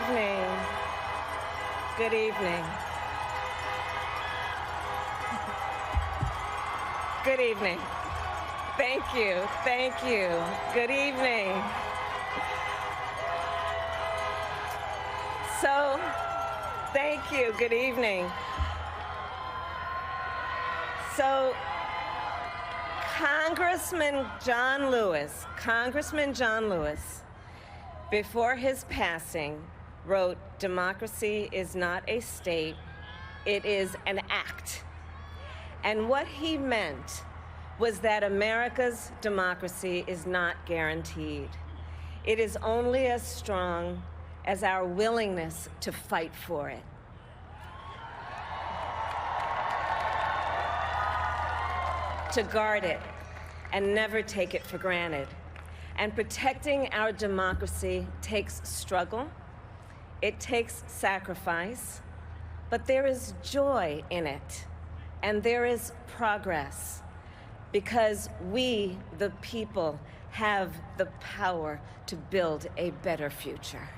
evening. Good evening. Good evening. Thank you. Thank you. Good evening. So, thank you. Good evening. So, Congressman John Lewis, before his passing, wrote, "Democracy is not a state, it is an act." And what he meant was that America's democracy is not guaranteed. It is only as strong as our willingness to fight for it. To guard it and never take it for granted. And protecting our democracy takes struggle, it takes sacrifice, but there is joy in it, and there is progress, because we, the people, have the power to build a better future.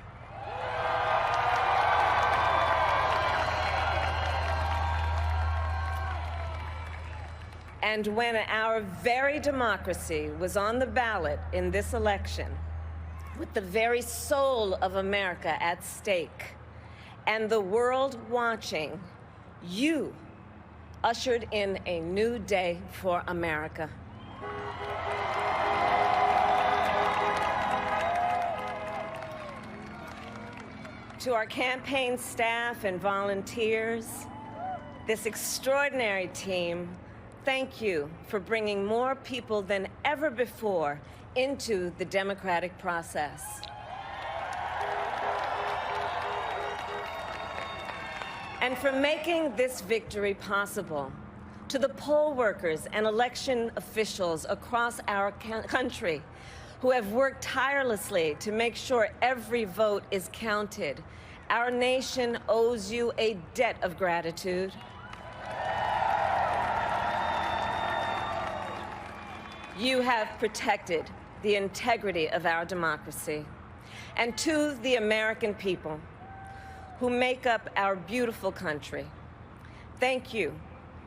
And when our very democracy was on the ballot in this election, with the very soul of America at stake, and the world watching, you ushered in a new day for America. To our campaign staff and volunteers, this extraordinary team, thank you for bringing more people than ever before into the democratic process. And for making this victory possible. To the poll workers and election officials across our country who have worked tirelessly to make sure every vote is counted, our nation owes you a debt of gratitude. You have protected the integrity of our democracy. And to the American people who make up our beautiful country, thank you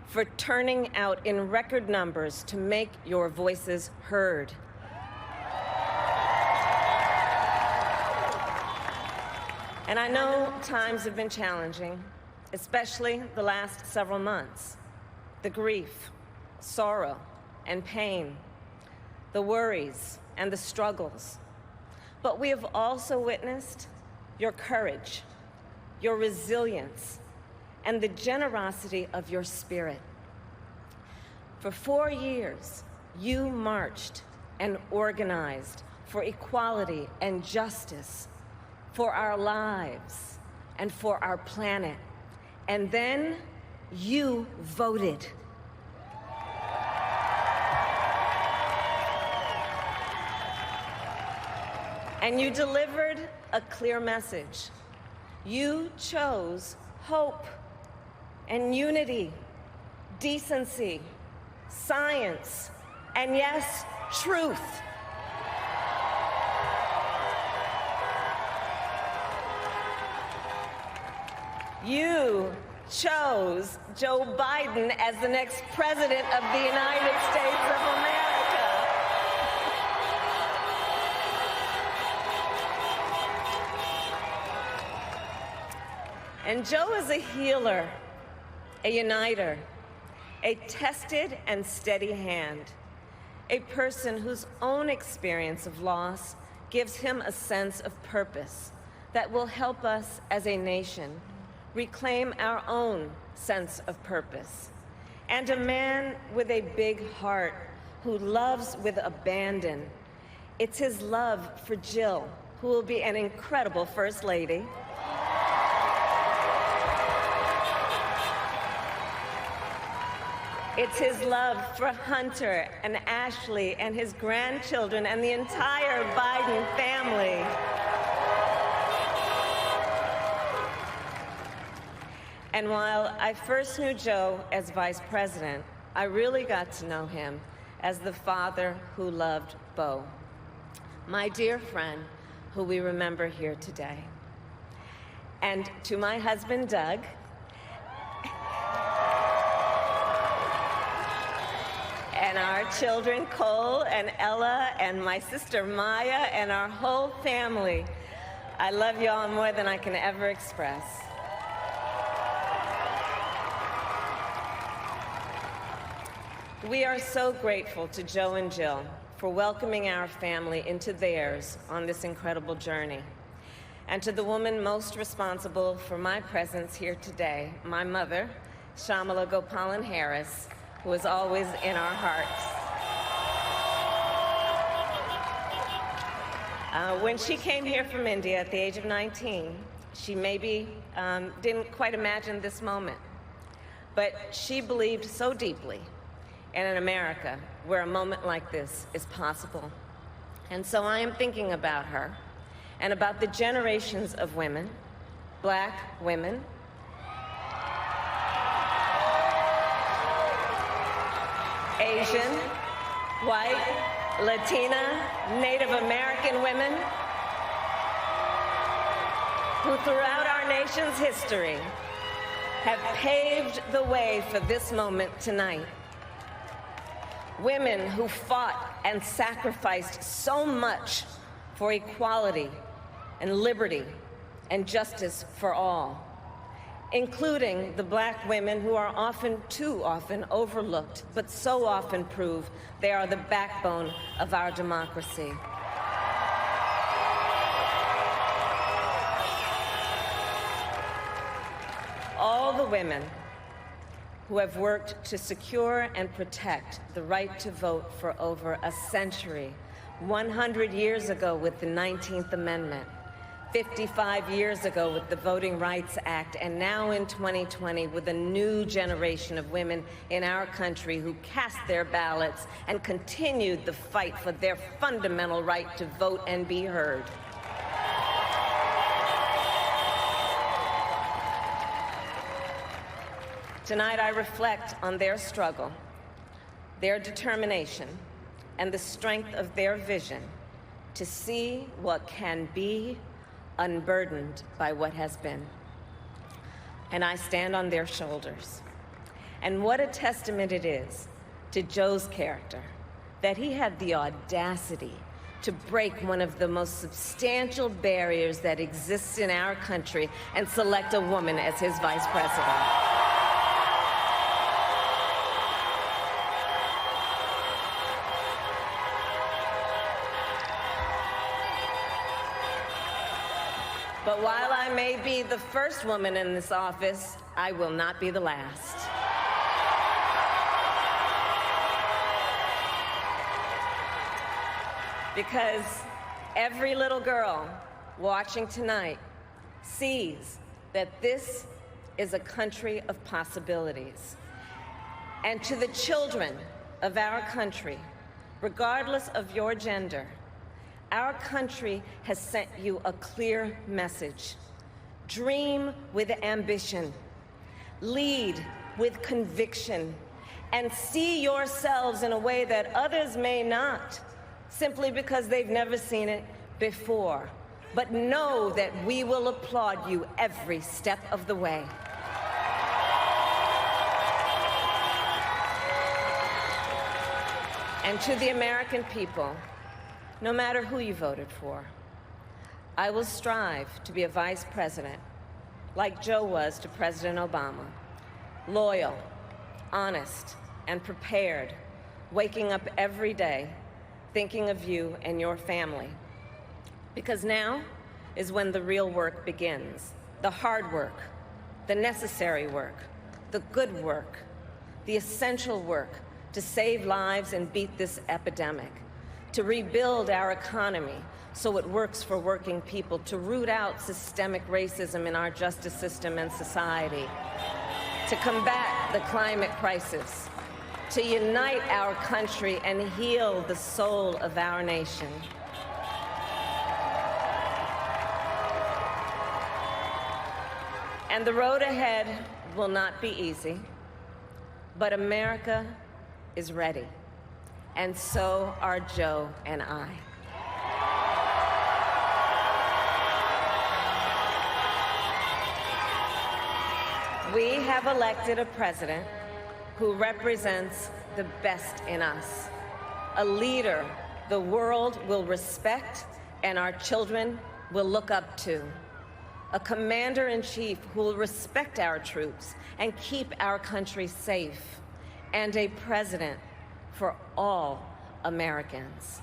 for turning out in record numbers to make your voices heard. And I know times have been challenging, especially the last several months. The grief, sorrow, and pain, the worries and the struggles. But we have also witnessed your courage, your resilience, and the generosity of your spirit. For 4 years, you marched and organized for equality and justice, for our lives and for our planet. And then you voted. And you delivered a clear message. You chose hope and unity, decency, science, and yes, truth. You chose Joe Biden as the next president of the United States of America. And Joe is a healer, a uniter, a tested and steady hand, a person whose own experience of loss gives him a sense of purpose that will help us as a nation reclaim our own sense of purpose, and a man with a big heart who loves with abandon. It's his love for Jill, who will be an incredible First Lady. It's his love for Hunter and Ashley and his grandchildren and the entire Biden family. And while I first knew Joe as vice president, I really got to know him as the father who loved Beau, my dear friend who we remember here today. and to my husband, Doug, and our children, Cole and Ella, and my sister, Maya, and our whole family. I love you all more than I can ever express. We are so grateful to Joe and Jill for welcoming our family into theirs on this incredible journey. And to the woman most responsible for my presence here today, my mother, Kamala Harris, who is always in our hearts. When she came here from India at the age of 19, she maybe didn't quite imagine this moment. But she believed so deeply in an America where a moment like this is possible. And so I am thinking about her and about the generations of women, Black women, Asian, white, Latina, Native American women who throughout our nation's history have paved the way for this moment tonight. Women who fought and sacrificed so much for equality and liberty and justice for all, including the Black women who are often, too often, overlooked, but so often prove they are the backbone of our democracy. All the women who have worked to secure and protect the right to vote for over a century, 100 years ago with the 19th Amendment, 55 years ago with the Voting Rights Act, and now in 2020 with a new generation of women in our country who cast their ballots and continued the fight for their fundamental right to vote and be heard. Tonight I reflect on their struggle, their determination, and the strength of their vision to see what can be unburdened by what has been. And I stand on their shoulders. And what a testament it is to Joe's character that he had the audacity to break one of the most substantial barriers that exists in our country and select a woman as his vice president. But while I may be the first woman in this office, I will not be the last. Because every little girl watching tonight sees that this is a country of possibilities. And to the children of our country, regardless of your gender, our country has sent you a clear message. Dream with ambition, lead with conviction, and see yourselves in a way that others may not, simply because they've never seen it before. But know that we will applaud you every step of the way. And to the American people, no matter who you voted for, I will strive to be a vice president, like Joe was to President Obama, loyal, honest, and prepared, waking up every day thinking of you and your family. Because now is when the real work begins, the hard work, the necessary work, the good work, the essential work to save lives and beat this epidemic, to rebuild our economy so it works for working people, to root out systemic racism in our justice system and society, to combat the climate crisis, to unite our country and heal the soul of our nation. And the road ahead will not be easy, but America is ready. And so are Joe and I. We have elected a president who represents the best in us, a leader the world will respect and our children will look up to, a commander-in-chief who will respect our troops and keep our country safe, and a president for all Americans.